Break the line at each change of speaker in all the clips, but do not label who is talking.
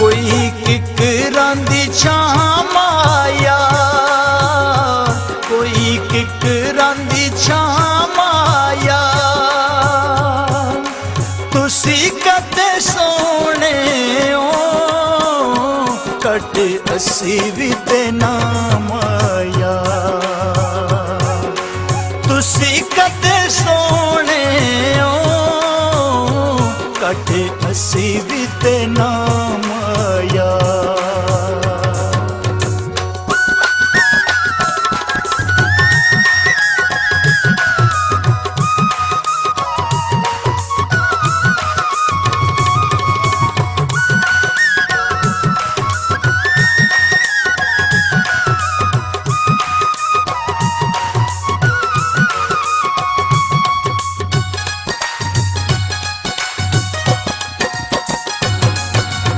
कोई किकरां दी छां माया, कोई किकरां दी छां माया। तुसी कदे सोने हो कट असी भी ते ना माया। तुसी कदे सोने हो कट असी भी ते ना माया।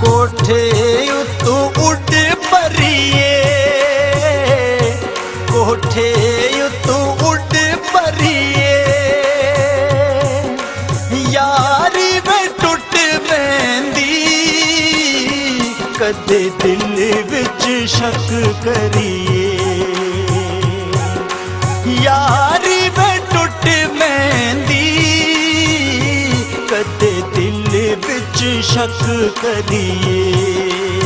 कोठे उतू उड़ परिए, कोठे उतू उड़ परिए। यारी वे टुट वेंदी कदे दिल विच शक करिए। यारी वे टुट वेंदी कदे दिल विच शक करिए।